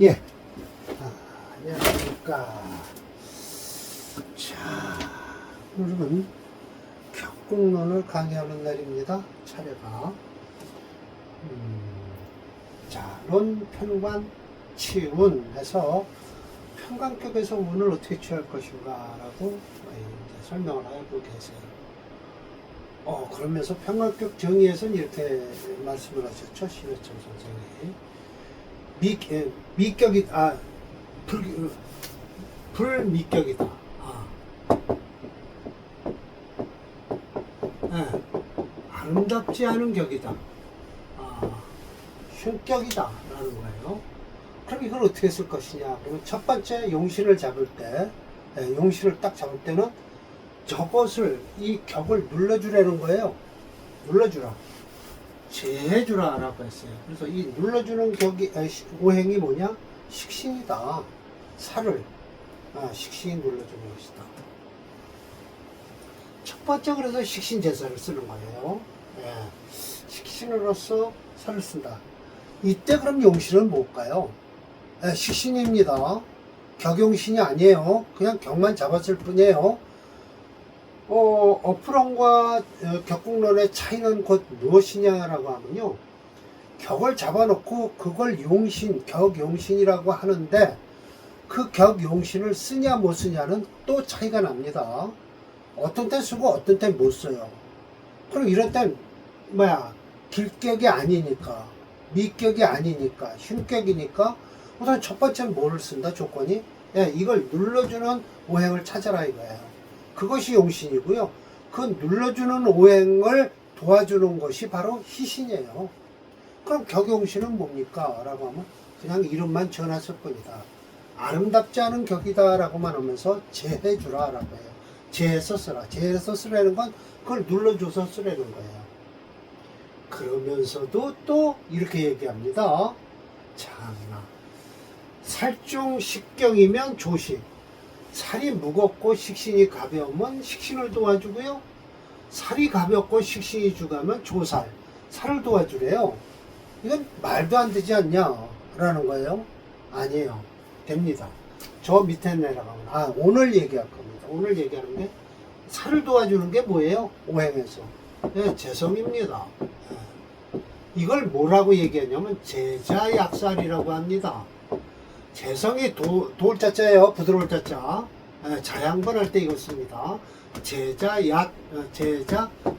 예. 안녕하십니까. 자, 오늘은 격국론을 강의하는 날입니다. 차례가. 자, 론, 편관, 치운 해서 편관격에서 운을 어떻게 취할 것인가 라고 이제 설명을 하고 계세요. 그러면서 편관격 정의에서는 이렇게 말씀을 하셨죠. 신해철 선생이. 미격이다. 불미격이다. 아름답지 않은 격이다. 흉격이다. 라는 거예요. 그럼 이걸 어떻게 쓸 것이냐. 그러면 첫 번째 용신을 잡을 때, 용신을 딱 잡을 때는 저것을, 이 격을 눌러주라는 거예요. 눌러주라. 제해주라 라고 했어요. 그래서 이 눌러주는 격이, 오행이 뭐냐? 식신이다. 살을, 식신이 눌러주는 것이다. 첫 번째 그래서 식신제사를 쓰는 거예요. 식신으로서 살을 쓴다. 이때 그럼 용신은 뭘까요? 식신입니다. 격용신이 아니에요. 그냥 격만 잡았을 뿐이에요. 어프론과 격국론의 차이는 곧 무엇이냐라고 하면요. 격을 잡아놓고 그걸 용신, 격용신이라고 하는데 그 격용신을 쓰냐 못 쓰냐는 또 차이가 납니다. 어떤 때 쓰고 어떤 때 못 써요. 그럼 이럴 땐 길격이 아니니까, 미격이 아니니까, 흉격이니까 우선 첫 번째는 뭐를 쓴다 조건이? 이걸 눌러주는 오행을 찾아라 이거예요. 그것이 용신이고요. 그 눌러주는 오행을 도와주는 것이 바로 희신이에요. 그럼 격용신은 뭡니까? 라고 하면 그냥 이름만 지어놨을 뿐이다. 아름답지 않은 격이다 라고만 하면서 제해주라 라고 해요. 제해서 쓰라. 제해서 쓰라는 건 그걸 눌러줘서 쓰라는 거예요. 그러면서도 또 이렇게 얘기합니다. 참나. 살중 식경이면 조식. 살이 무겁고 식신이 가벼우면 식신을 도와주고요. 살이 가볍고 식신이 주가면 조살. 살을 도와주래요. 이건 말도 안 되지 않냐? 라는 거예요. 아니에요. 됩니다. 저 밑에 내려가면, 오늘 얘기할 겁니다. 오늘 얘기하는 게 살을 도와주는 게 뭐예요? 오행에서. 재성입니다. 이걸 뭐라고 얘기하냐면 제자약살이라고 합니다. 재성이 도울 자자예요. 부드러울 자자. 자양분 할 때 이거 씁니다. 제자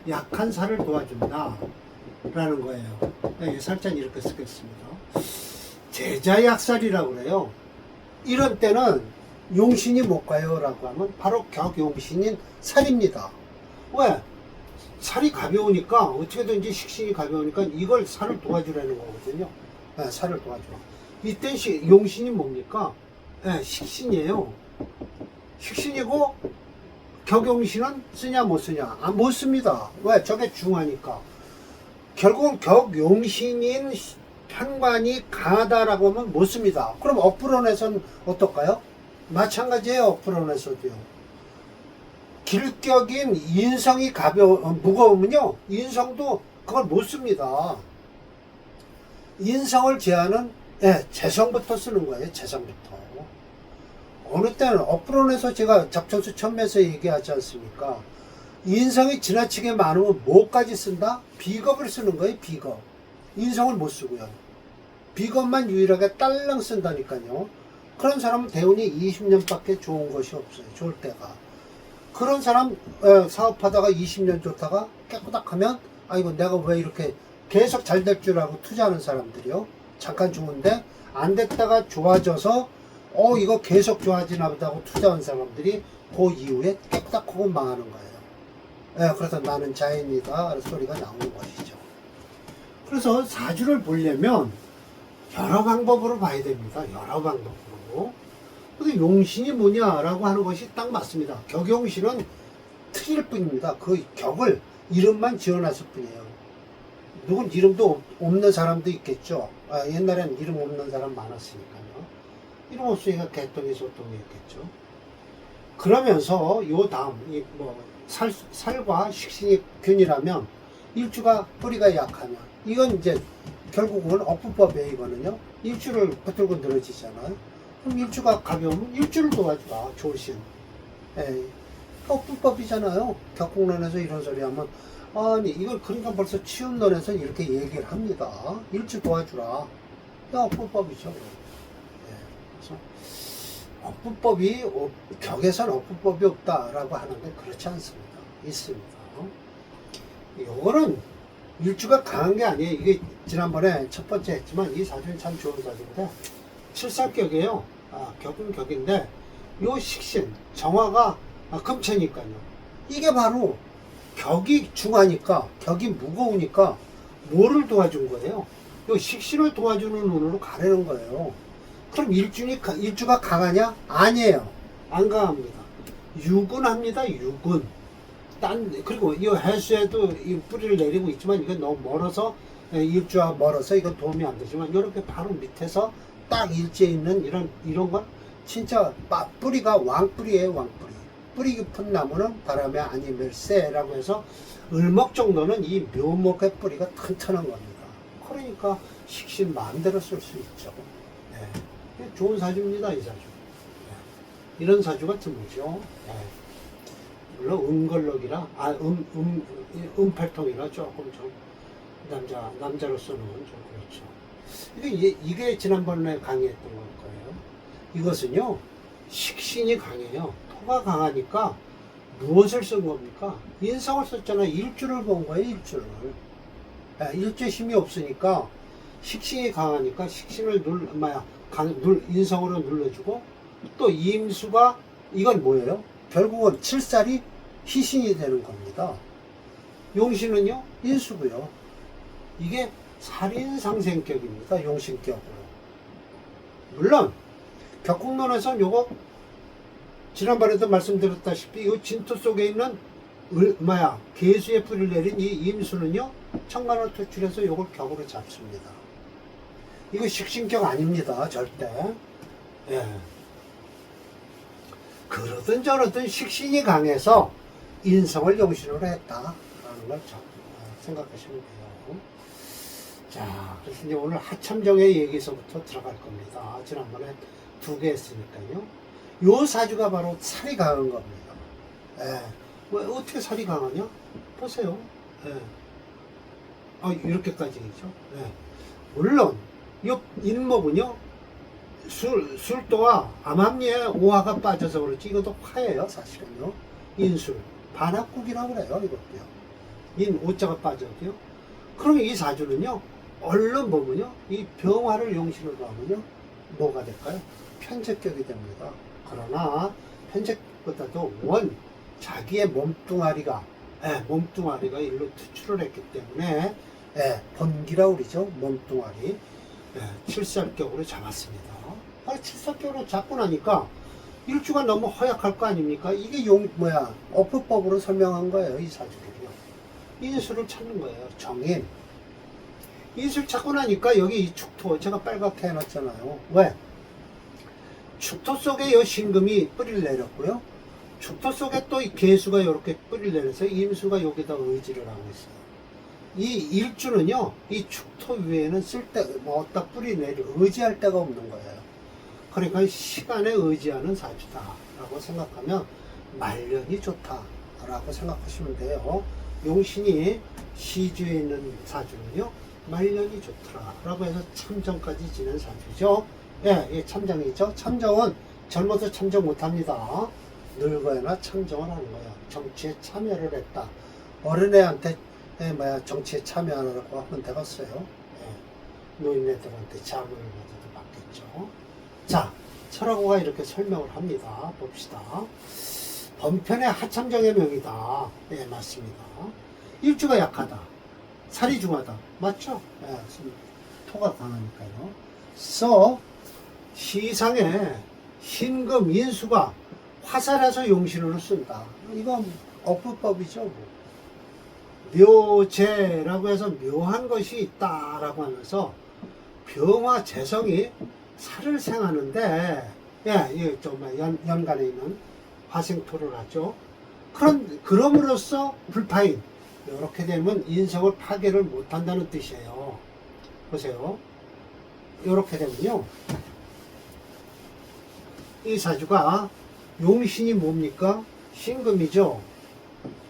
약한 살을 도와준다. 라는 거예요. 살짝 이렇게 쓰겠습니다. 제자 약살이라고 그래요. 이런 때는 용신이 못 가요. 라고 하면 바로 격용신인 살입니다. 왜? 살이 가벼우니까 어떻게든지 식신이 가벼우니까 이걸 살을 도와주라는 거거든요. 살을 도와주라. 이때 용신이 뭡니까? 식신이에요. 식신이고 격용신은 쓰냐 못 쓰냐? 못 씁니다. 왜? 저게 중하니까. 결국은 격용신인 편관이 강하다라고 하면 못 씁니다. 그럼 어프론에서는 어떨까요? 마찬가지예요. 어프론에서도요. 길격인 인성이 무거우면요. 인성도 그걸 못 씁니다. 인성을 제하는 재성부터 쓰는 거예요. 재성부터. 어느 때는 어프론에서 제가 잡천수 천매에서 얘기하지 않습니까? 인성이 지나치게 많으면 뭐까지 쓴다? 비겁을 쓰는 거예요. 비겁. 인성을 못 쓰고요. 비겁만 유일하게 딸랑 쓴다니까요. 그런 사람은 대운이 20년밖에 좋은 것이 없어요. 좋을 때가. 그런 사람 사업하다가 20년 좋다가 깨꼬닥하면 이거 내가 왜 이렇게 계속 잘 될 줄 알고 투자하는 사람들이요. 잠깐 좋은데 안 됐다가 좋아져서 이거 계속 좋아지나 보다 하고 투자한 사람들이 그 이후에 깨꼬닥하고 망하는 거예요. 그래서 나는 자연이다 소리가 나오는 것이죠. 그래서 사주를 보려면 여러 방법으로 봐야 됩니다. 여러 방법으로. 근데 용신이 뭐냐라고 하는 것이 딱 맞습니다. 격용신은 틀릴 뿐입니다. 그 격을 이름만 지어놨을 뿐이에요. 누군 이름도 없는 사람도 있겠죠. 옛날엔 이름 없는 사람 많았으니까요. 이름 없으니까 개똥이 소똥이 했겠죠. 그러면서 요 다음 살과 식신이 균이라면 일주가 뿌리가 약하면 이건 이제 결국은 업부법이에요. 이거는요. 일주를 붙들고 늘어지잖아요. 그럼 일주가 가벼우면 일주를 도와주라. 조신. 예. 업부법이잖아요. 격국론에서 이런 소리 하면 아니 이걸 그러니까 벌써 치움론에서 이렇게 얘기를 합니다. 일주 도와주라. 업부법이죠. 예. 그래서 업부법이 격에선 업부법이 없다라고 하는데 그렇지 않습니다. 있습니다. 요거는 일주가 강한 게 아니에요. 이게 지난번에 첫 번째 했지만 이 사주는 참 좋은 사주인데 칠살격이에요. 격은 격인데 요 식신 정화가 금체니까요. 이게 바로 격이 중하니까 격이 무거우니까 뭐를 도와준 거예요? 요 식신을 도와주는 운으로 가려는 거예요. 그럼 일주가 강하냐? 아니에요. 안 강합니다. 유근합니다. 유근. 그리고 이 해수에도 이 뿌리를 내리고 있지만 이건 너무 멀어서 일주와 멀어서 이건 도움이 안 되지만 이렇게 바로 밑에서 딱 일지에 있는 이런 건 진짜 뿌리가 왕뿌리예요. 왕뿌리. 뿌리 깊은 나무는 바람에 아니멜세라고 해서 을목 정도는 이 묘목의 뿌리가 튼튼한 겁니다. 그러니까 식신 마음대로 쓸 수 있죠. 네. 좋은 사주입니다. 이 사주. 네. 이런 사주가 드물죠. 네. 물론 음걸럭이라 음팔통이라 조금 좀 남자로서는 좀 그렇죠. 이게 지난번에 강의했던 걸 거예요. 이것은요 식신이 강해요. 토가 강하니까 무엇을 쓴 겁니까? 인성을 썼잖아요. 일주를 본 거예요. 일주를. 일주에 힘이 없으니까 식신이 강하니까 식신을 인성으로 눌러주고 또 임수가 이건 뭐예요? 결국은 칠살이 희신이 되는 겁니다. 용신은요 인수고요. 이게 살인상생격입니다. 용신격으로. 물론 격국론에서는 요거 지난번에도 말씀드렸다시피 이 진토 속에 있는 개수의 뿌리를 내린 이 임수는요 천간을 투출해서 요걸 격으로 잡습니다. 이거 식신격 아닙니다. 절대. 예. 그러든 저러든 식신이 강해서 인성을 용신으로 했다라는 걸 생각하시면 돼요. 자, 그래서 이제 오늘 하참정의 얘기에서부터 들어갈 겁니다. 지난번에 2개 했으니까요. 요 사주가 바로 살이 강한 겁니다. 예. 왜 어떻게 살이 강하냐? 보세요. 예. 이렇게까지죠. 예. 물론 이 인목은요. 술도와 암암리에 오화가 빠져서 그렇지 이것도 화예요. 사실은요. 인술 반합국이라고 그래요. 이것도요. 인 오자가 빠져도요. 그러면 이 사주는요 얼른 보면요 이 병화를 용신으로 하면요 뭐가 될까요? 편제격이 됩니다. 그러나 편제격보다도 자기의 몸뚱아리가 일로 투출을 했기 때문에 본기라고 그러죠. 몸뚱아리 칠살격으로 잡았습니다. 칠살격으로 잡고 나니까 일주가 너무 허약할 거 아닙니까? 이게 어프법으로 설명한 거예요. 이 사주를요. 인수를 찾는 거예요. 정인. 인수를 찾고 나니까 여기 이 축토 제가 빨갛게 해놨잖아요. 왜? 축토 속에 이 신금이 뿌리를 내렸고요. 축토 속에 또 이 개수가 이렇게 뿌리를 내려서 임수가 여기다 의지를 하고 있어요. 이 일주는요, 이 축토 위에는 어디다 뿌리 의지할 데가 없는 거예요. 그러니까 시간에 의지하는 사주다라고 생각하면 말년이 좋다라고 생각하시면 돼요. 용신이 시주에 있는 사주는요, 말년이 좋더라라고 해서 참정까지 지낸 사주죠. 예, 참정이죠. 참정은 젊어서 참정 못합니다. 늙어야나 참정을 하는 거예요. 정치에 참여를 했다. 어린애한테 정치에 참여하라고 하면 되겠어요. 예. 노인네들한테 자문을 받아도 받겠죠. 자, 철학호가 이렇게 설명을 합니다. 봅시다. 번편의 하참정의 명이다. 예, 맞습니다. 일주가 약하다. 살이 중하다. 맞죠? 예, 토가 강하니까요. 시상에 신금 인수가 화살해서 용신으로 쓴다. 이건 어부법이죠. 묘재라고 해서 묘한 것이 있다라고 하면서 병화 재성이 살을 생하는데, 예, 좀 연간에 있는 화생토를 하죠. 그럼으로써 불파인, 이렇게 되면 인성을 파괴를 못한다는 뜻이에요. 보세요. 이렇게 되면요. 이 사주가 용신이 뭡니까? 신금이죠.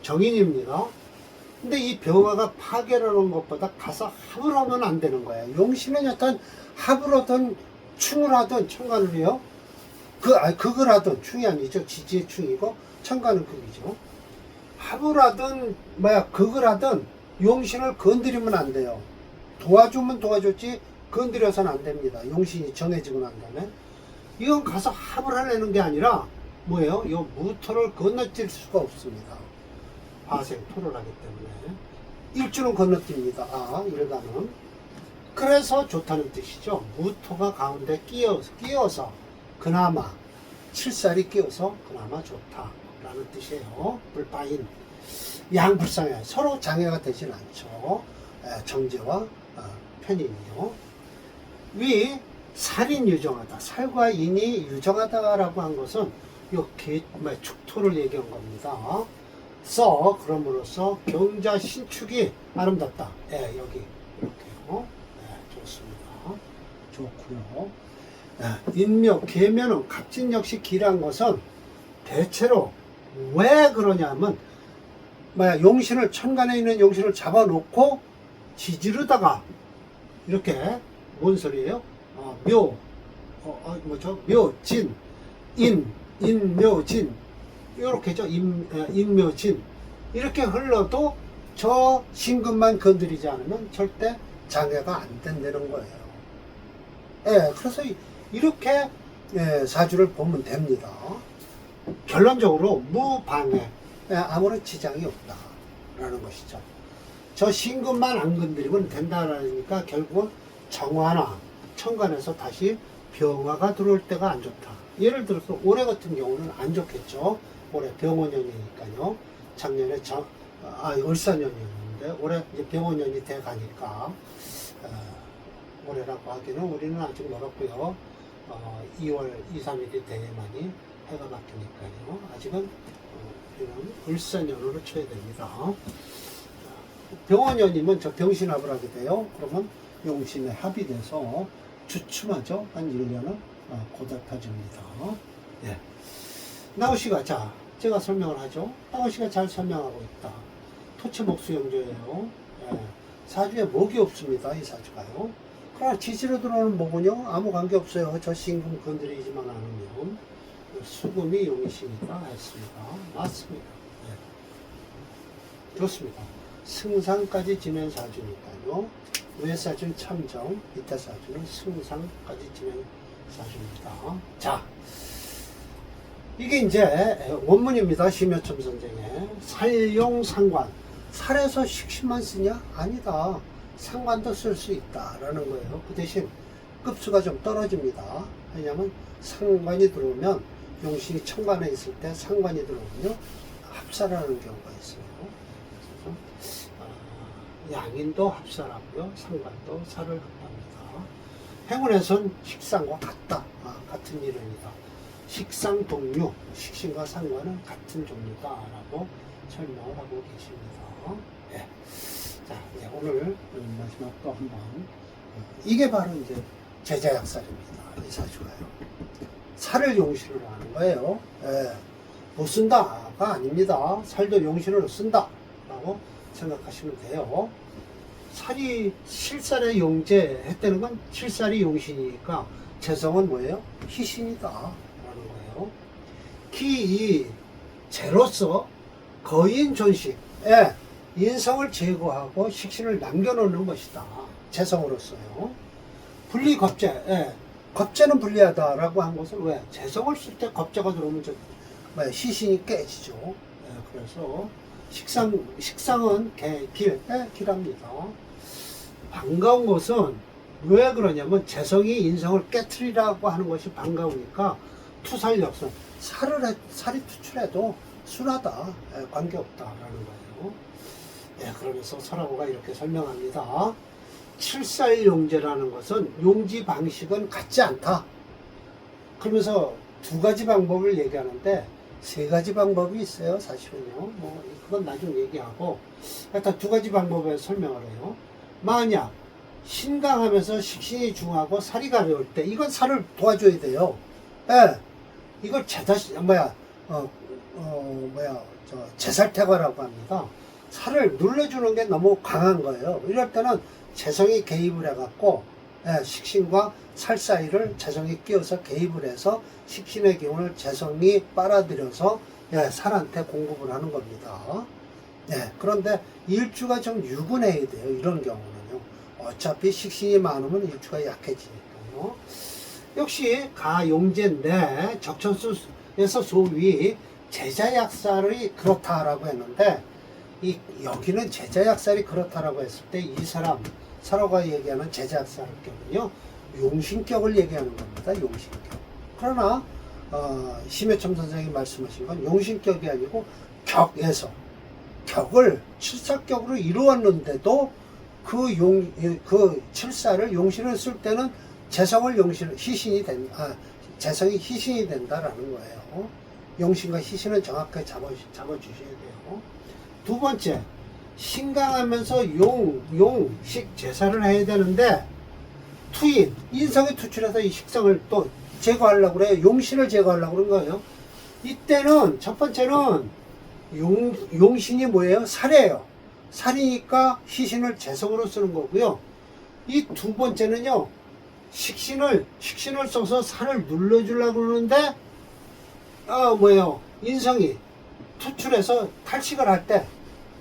정인입니다. 근데 이 병화가 파괴라는 것보다 가서 합을 하면 안 되는 거야. 용신은 약간 합을 하든 충을 하든 천간을요. 극을 하든 충이 아니죠. 지지의 충이고 천간은 극이죠. 합을 하든 극을 하든 용신을 건드리면 안 돼요. 도와주면 도와줬지 건드려서는 안 됩니다. 용신이 정해지고 난 다음에 이건 가서 합을 하려는 게 아니라 뭐예요? 이 무토를 건너뛸 수가 없습니다. 화생토를 하기 때문에 일주는 건너뜁니다. 일간은. 그래서 좋다는 뜻이죠. 무토가 가운데 끼어서 그나마 칠살이 끼어서 그나마 좋다라는 뜻이에요. 불파인 양불상해 서로 장애가 되진 않죠. 정제와 편인이요. 위 살인 유정하다. 살과 인이 유정하다라고 한 것은 이렇게 축토를 얘기한 겁니다. 그럼으로써 경자 신축이 아름답다. 여기 이렇게요. 좋습니다. 좋고요. 인묘 계면은 갑진 역시 기란 것은 대체로 왜 그러냐면 용신을 천간에 있는 용신을 잡아놓고 지지르다가 이렇게 뭔 소리예요? 묘진 인묘진 이렇게죠. 인묘진 이렇게 흘러도 저 신금만 건드리지 않으면 절대 장애가 안 된다는 거예요. 그래서 이렇게 사주를 보면 됩니다. 결론적으로 무방해, 아무런 지장이 없다라는 것이죠. 저 신금만 안 건드리면 된다라니까 결국은 정화나 천간에서 다시 병화가 들어올 때가 안 좋다. 예를 들어서 올해 같은 경우는 안 좋겠죠. 올해 병원년이니까요. 작년에 을사년이었는데 올해 이제 병원년이 돼 가니까 올해라고 하기는 우리는 아직 멀었고요. 2월 2, 3일이 돼야만이 해가 바뀌니까요. 아직은 우리는 을사년으로 쳐야 됩니다. 병원년이면 저 병신합을 하게 돼요. 그러면 용신의 합이 돼서 주춤하죠. 한 1년은 고달파집니다. 나우씨가 제가 설명을 하죠. 나우씨가 잘 설명하고 있다. 토치목수영조예요. 사주에 목이 없습니다. 이 사주가요. 그러나 지지로 들어오는 목은요 아무 관계 없어요. 저 신금 건드리지만 않으면 수금이 용신이다 했습니다. 맞습니다. 좋습니다. 승상까지 지낸 사주니까요. 위에 사주는 참정, 밑에 사주는 승상까지 지낸 사주입니다. 이게 이제 원문입니다. 심여첨 선생의 살용상관. 살에서 식신만 쓰냐? 아니다. 상관도 쓸 수 있다라는 거예요. 그 대신 급수가 좀 떨어집니다. 왜냐하면 상관이 들어오면 용신이 천간에 있을 때 상관이 들어오면요 합살하는 경우가 있어요. 그래서 양인도 합살하고요, 상관도 살을 합합니다. 행운에선 식상과 같다. 같은 이름이다. 식상 동류, 식신과 상관은 같은 종류다라고 설명을 하고 계십니다. 이제 오늘 마지막 또 한번 이게 바로 이제 제자약살입니다. 이 사주가요. 살을 용신으로 하는 거예요. 못 쓴다가 아닙니다. 살도 용신으로 쓴다라고 생각하시면 돼요. 살이 실살의 용제 했다는 건 실살이 용신이니까 재성은 뭐예요? 희신이다 라는 거예요. 기 재로서 거인 존식, 인성을 제거하고 식신을 남겨놓는 것이다. 재성으로서요. 분리 겁재, 겁재는 불리하다라고 한 것은 왜? 재성을 쓸 때 겁재가 들어오면 희신이 깨지죠. 그래서 식상은 길합니다. 반가운 것은 왜 그러냐면 재성이 인성을 깨트리라고 하는 것이 반가우니까 투살역선, 살이 투출해도 순하다, 관계없다라는 거예요. 그러면서 설하고가 이렇게 설명합니다. 칠살용제라는 것은 용지 방식은 같지 않다. 그러면서 두 가지 방법을 얘기하는데 세 가지 방법이 있어요. 사실은요. 그건 나중에 얘기하고 일단 두 가지 방법에 설명을 해요. 만약 신강하면서 식신이 중하고 살이 가려울 때 이건 살을 도와줘야 돼요. 예. 이걸 제살태과라고 합니다. 살을 눌러주는 게 너무 강한 거예요. 이럴 때는 재성이 개입을 해갖고, 예, 식신과 살 사이를 재성이 끼워서 개입을 해서 식신의 기운을 재성이 빨아들여서, 예, 살한테 공급을 하는 겁니다. 예, 그런데 일주가 좀 유분해야 돼요. 이런 경우는요. 어차피 식신이 많으면 일주가 약해지니까요. 역시 가용제인데 적천수에서 소위 제자약살이 그렇다라고 했는데, 여기는 제자약살이 그렇다라고 했을 때 이 사라가 얘기하는 제자약살격은요, 용신격을 얘기하는 겁니다. 용신격. 그러나 심해첨 선생님이 말씀하신 건 용신격이 아니고 격을 칠사격으로 이루었는데도 그 칠사를 용신을 쓸 때는 재성이 희신이 된다라는 거예요. 용신과 희신은 정확하게 잡아주셔야 돼요. 두 번째, 신강하면서 용식 제사를 해야 되는데, 투인, 인성이 투출해서 이 식성을 또 제거하려고 그래요. 용신을 제거하려고 그런 거예요. 이때는, 첫 번째는, 용신이 뭐예요? 살이에요. 살이니까 희신을 재성으로 쓰는 거고요. 이 두 번째는요, 식신을 써서 살을 눌러주려고 그러는데, 인성이 투출해서 탈식을 할 때,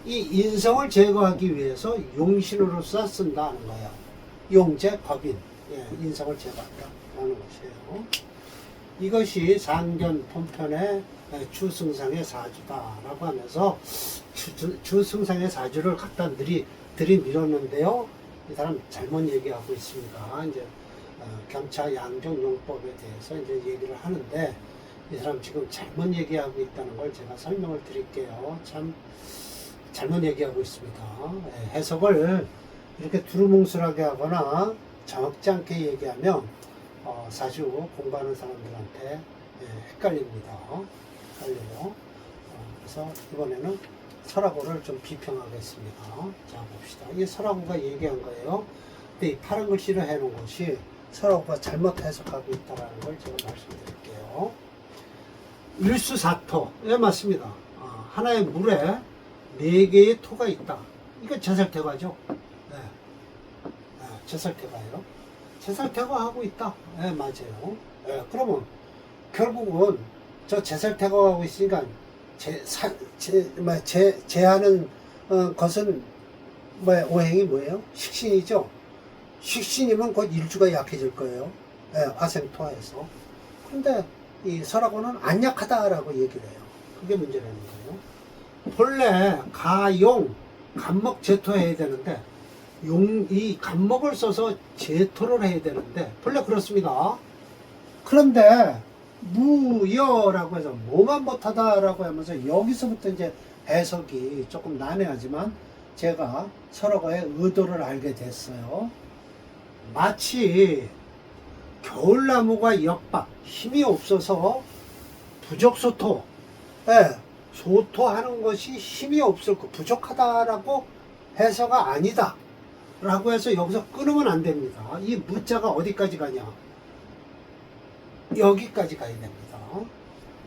이 인성을 제거하기 위해서 용신으로서 쓴다는 거예요. 용제, 법인. 예, 인성을 제거한다는 것이에요. 이것이 상견 본편의 주승상의 사주다라고 하면서 주승상의 사주를 갖다 들이밀었는데요. 이 사람 잘못 얘기하고 있습니다. 이제 겸차 양정 용법에 대해서 이제 얘기를 하는데, 이 사람 지금 잘못 얘기하고 있다는 걸 제가 설명을 드릴게요. 참 잘못 얘기하고 있습니다. 해석을 이렇게 두루뭉술하게 하거나 정확지 않게 얘기하면 사주 공부하는 사람들한테 헷갈립니다. 헷갈려요. 그래서 이번에는 설화구를 좀 비평하겠습니다. 자, 봅시다. 이게 설화구가 얘기한 거예요. 근데 이 파란 글씨를 해놓은 것이 설화구가 잘못 해석하고 있다는 걸 제가 말씀드릴게요. 일수사토. 예, 맞습니다. 하나의 물에 4개의 토가 있다. 이거 제살태과죠. 네. 제살태과예요. 제살태과하고 있다. 네, 맞아요. 네, 그러면 결국은 저 제살태과하고 있으니까 제하는 것은 오행이 뭐예요? 식신이죠. 식신이면 곧 일주가 약해질 거예요. 네, 화생토화해서. 근데 이 설하고는 안 약하다라고 얘기를 해요. 그게 문제라는 거예요. 본래 가용 간목 제토해야 되는데, 이 간목을 써서 제토를 해야 되는데 본래 그렇습니다. 그런데 무여라고 해서 뭐만 못하다라고 하면서 여기서부터 이제 해석이 조금 난해하지만 제가 설화가의 의도를 알게 됐어요. 마치 겨울나무가 역박, 힘이 없어서 부적소토, 소토하는 것이 힘이 없을 거, 부족하다라고 해서가 아니다 라고 해서 여기서 끊으면 안 됩니다. 이 무자가 어디까지 가냐, 여기까지 가야 됩니다.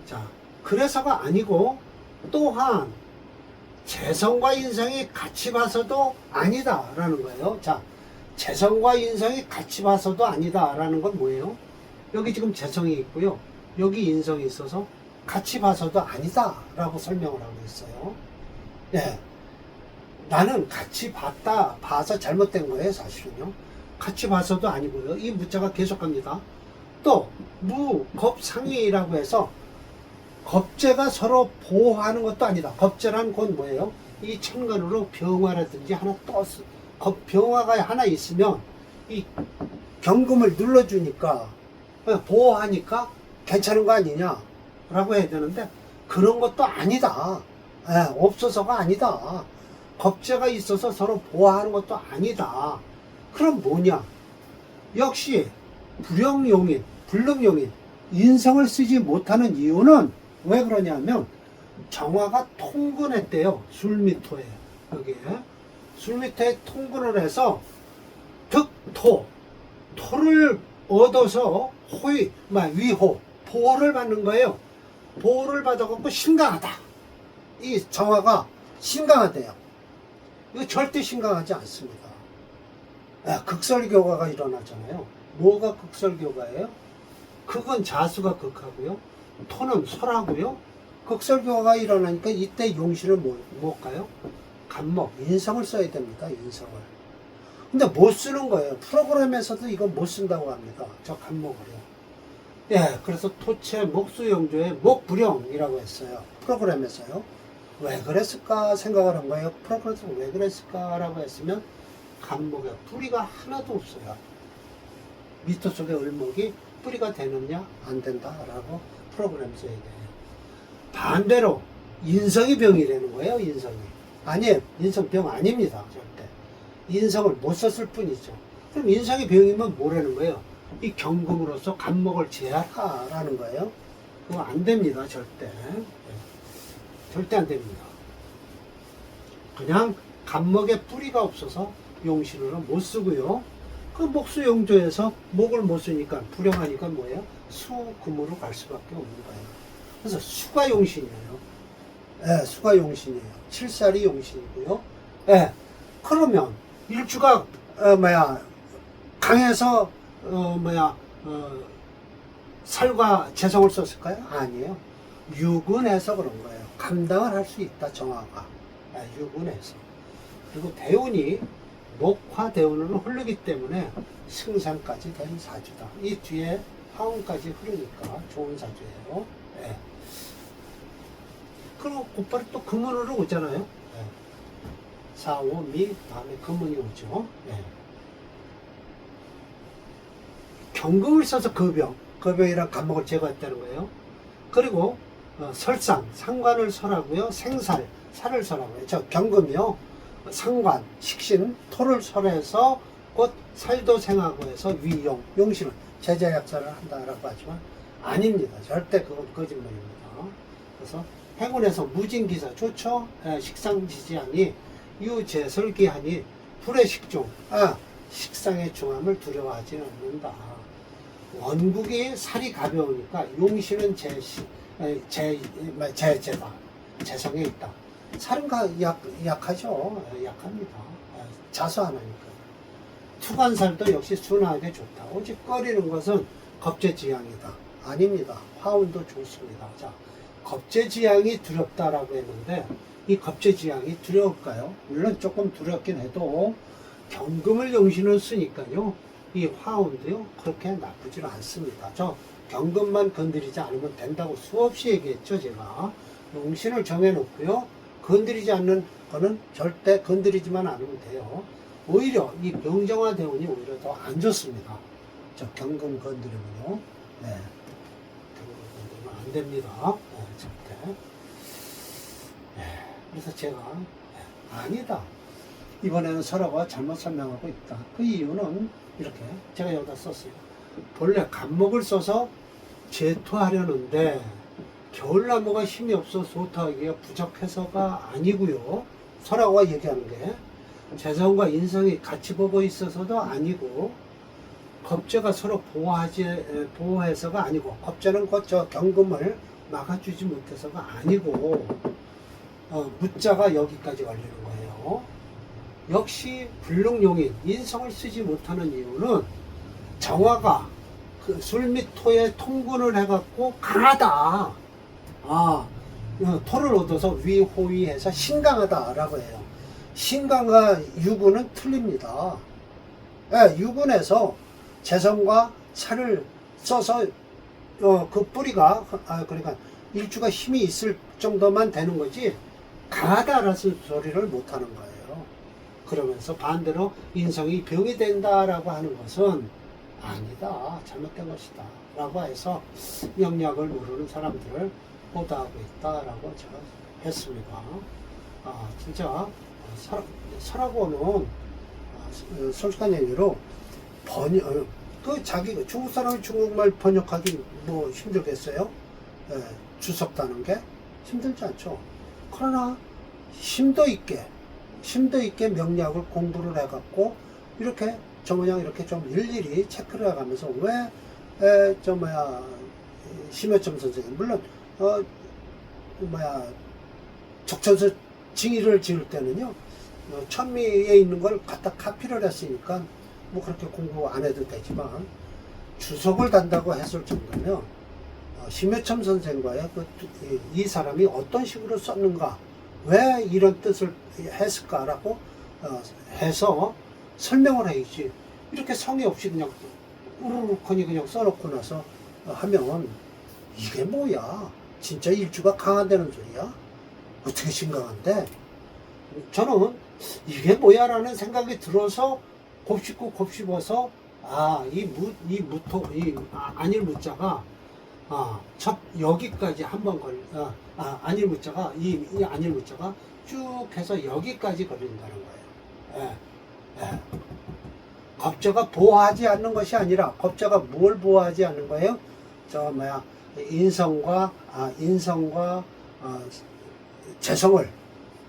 자, 그래서가 아니고, 또한 재성과 인성이 같이 봐서도 아니다 라는 거예요. 자, 재성과 인성이 같이 봐서도 아니다 라는 건 뭐예요? 여기 지금 재성이 있고요, 여기 인성이 있어서 같이 봐서도 아니다 라고 설명을 하고 있어요. 네. 나는 같이 봐서 잘못된 거예요. 사실은요, 같이 봐서도 아니고요. 이 무자가 계속 갑니다. 또 무겁상위라고 해서 겁재가 서로 보호하는 것도 아니다. 겁재란 건 뭐예요? 이 천간으로 병화라든지 하나 병화가 하나 있으면 이 경금을 눌러주니까, 보호하니까 괜찮은 거 아니냐 라고 해야 되는데, 그런 것도 아니다. 없어서가 아니다. 겁재가 있어서 서로 보호하는 것도 아니다. 그럼 뭐냐? 역시 불용용인, 불능용인, 인성을 쓰지 못하는 이유는 왜 그러냐면, 정화가 통근했대요. 술미토에. 여기에 술미토에 통근을 해서 득 토를 얻어서 위호, 보호를 받는 거예요. 보호를 받아갖고 신강하다. 이 정화가 신강하대요. 이거 절대 신강하지 않습니다. 극설교가가 일어나잖아요. 뭐가 극설교가예요? 극은 자수가 극하고요. 토는 설하고요. 극설교가 일어나니까 이때 용신은 뭘까요? 간목, 인성을 써야 됩니다. 인성을. 근데 못 쓰는 거예요. 프로그램에서도 이거 못 쓴다고 합니다. 저 간목을요. 예, 그래서 토체 목수용조의 목불용이라고 했어요. 프로그램에서요. 왜 그랬을까 생각을 한 거예요. 프로그램에서 왜 그랬을까라고 했으면 간목에 뿌리가 하나도 없어요. 미터 속의 을목이 뿌리가 되느냐 안 된다라고 프로그램에서 얘기해요. 반대로 인성이 병이라는 거예요. 인성이. 아니에요. 인성 병 아닙니다. 절대. 인성을 못 썼을 뿐이죠. 그럼 인성이 병이면 뭐라는 거예요? 이 경금으로서 간목을 제하라는 거예요. 그거 안 됩니다. 절대. 절대 안 됩니다. 그냥 간목에 뿌리가 없어서 용신으로 못 쓰고요. 그 목수용조에서 목을 못 쓰니까 불용하니까 뭐예요? 수금으로 갈 수밖에 없는 거예요. 그래서 수가 용신이에요. 예, 수가 용신이에요. 칠살이 용신이고요. 예, 그러면 일주가 강해서 살과 재성을 썼을까요? 아니에요. 유근해서 그런 거예요. 감당을 할 수 있다. 정화가. 유근해서. 그리고 대운이 목화 대운으로 흐르기 때문에 승산까지 된 사주다. 이 뒤에 화운까지 흐르니까 좋은 사주예요. 예. 그리고 곧바로 또 금운으로 오잖아요. 예. 4, 5, 미 다음에 금운이 오죠. 예. 경금을 써서 거병이랑 간목을 제거했다는 거예요. 그리고 설상, 상관을 설하고요. 생살, 살을 설하고요. 저 경금이요. 상관, 식신, 토를 설해서 곧 살도 생하고 해서 위용, 용신은 제자약사를 한다라고 하지만 아닙니다. 절대 그건 거짓말입니다. 그래서 해군에서 무진기사 좋죠? 식상지지하니 유제설기하니 불의 식중, 식상의 중함을 두려워하지는 않는다. 원국이 살이 가벼우니까 용신은 제다. 재성에 있다. 살은 약하죠. 약합니다. 자수하나니까. 투관살도 역시 순하게 좋다. 오직 꺼리는 것은 겁재지향이다. 아닙니다. 화운도 좋습니다. 자, 겁재지향이 두렵다라고 했는데 이 겁재지향이 두려울까요? 물론 조금 두렵긴 해도 경금을 용신을 쓰니까요. 이 화운도요. 그렇게 나쁘지는 않습니다. 저 경금만 건드리지 않으면 된다고 수없이 얘기했죠. 제가. 용신을 정해놓고요. 건드리지 않는 거는 절대 건드리지만 않으면 돼요. 오히려 이 병정화 대운이 오히려 더 안 좋습니다. 저 경금 건드리면요. 네. 경금 건드리면 안 됩니다. 네, 절대. 네. 그래서 제가 아니다. 이번에는 설화가 잘못 설명하고 있다. 그 이유는 이렇게 제가 여기다 썼어요. 본래 간목을 써서 제토하려는데 겨울나무가 힘이 없어 소토하기가 부족해서가 아니고요. 설화가 얘기하는 게 재성과 인성이 같이 보고 있어서도 아니고 겁재가 서로 보호해서가 아니고 겁재는 곧 저 경금을 막아주지 못해서가 아니고 무자가 여기까지 걸리는 거예요. 역시 불능용인 인성을 쓰지 못하는 이유는 정화가 그 술 및 토에 통분을 해갖고 강하다. 토를 얻어서 위호위해서 신강하다라고 해요. 신강과 유군은 틀립니다. 유군에서 재성과 살을 써서 그 뿌리가 그러니까 일주가 힘이 있을 정도만 되는 거지 강하다라는 소리를 못하는 거예요. 그러면서 반대로 인성이 병이 된다라고 하는 것은 아니다, 잘못된 것이다 라고 해서 영약을 모르는 사람들을 보도하고 있다라고 제가 했습니다. 진짜 설하고는 솔직한 얘기로 자기 중국 사람이 중국말 번역하기 뭐 힘들겠어요? 주석 다는 게 힘들지 않죠. 그러나 심도 있게 명리학을 공부를 해갖고 이렇게 저 모양 이렇게 좀 일일이 체크를 해가면서 심여점 선생님 물론 적천서 징의를 지을 때는요 천미에 있는 걸 갖다 카피를 했으니까 뭐 그렇게 공부 안 해도 되지만 주석을 단다고 했을 정도면 심여점 선생과의 이 사람이 어떤 식으로 썼는가 왜 이런 뜻을 했을까라고 해서 설명을 해야지 이렇게 성의 없이 그냥 우르르하니 그냥 써놓고 나서 하면 이게 뭐야 진짜 일주가 강하다는 소리야 어떻게 심각한데 저는 이게 뭐야 라는 생각이 들어서 곱씹고 곱씹어서 안일 무자가 여기까지 한번 안일 무자가 이 안일 무자가 쭉 해서 여기까지 걸린다는 거예요. 겁자가 보호하지 않는 것이 아니라 겁자가 뭘 보호하지 않는 거예요? 인성과 재성을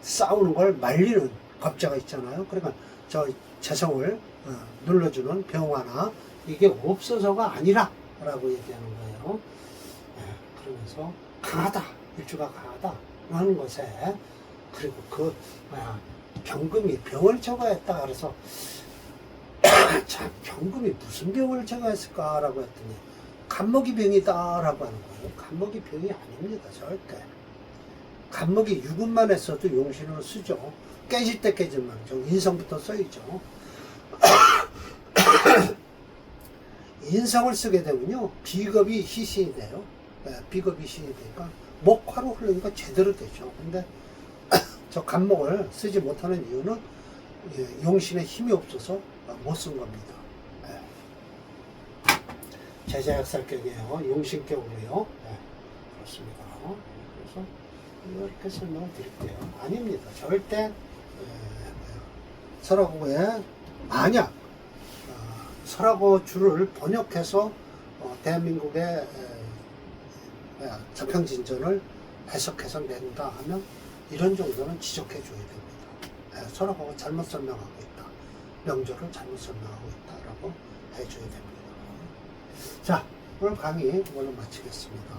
싸우는 걸 말리는 겁자가 있잖아요. 그러니까 저 재성을 눌러주는 병화나 이게 없어서가 아니라 라고 얘기하는 거예요. 그러면서 강하다 일주가 강하다 하는 것에 그리고 병금이 병을 제거했다 그래서 참 병금이 무슨 병을 제거했을까 라고 했더니 간목이 병이다 라고 하는 거예요. 간목이 병이 아닙니다 절대. 간목이 유근만 했어도 용신으로 쓰죠. 깨질 때 깨질만 하죠. 인성부터 써야죠. 인성을 쓰게 되면요 비겁이 희신이 돼요. 비겁이 희신이 되니까 목화로 흐르니까 제대로 되죠. 근데 저 간목을 쓰지 못하는 이유는 용신의 힘이 없어서 못 쓴 겁니다. 제자약살격이에요. 용신격으로요. 그렇습니다. 그래서 이렇게 설명을 드릴게요. 아닙니다. 절대 설화고에 만약 설화고 줄을 번역해서 대한민국의 자평진전을 해석해서 낸다 하면 이런 정도는 지적해 줘야 됩니다. 설화고가 잘못 설명하고 있다. 명조를 잘못 설명하고 있다라고 해줘야 됩니다. 자, 오늘 강의 이걸로 마치겠습니다.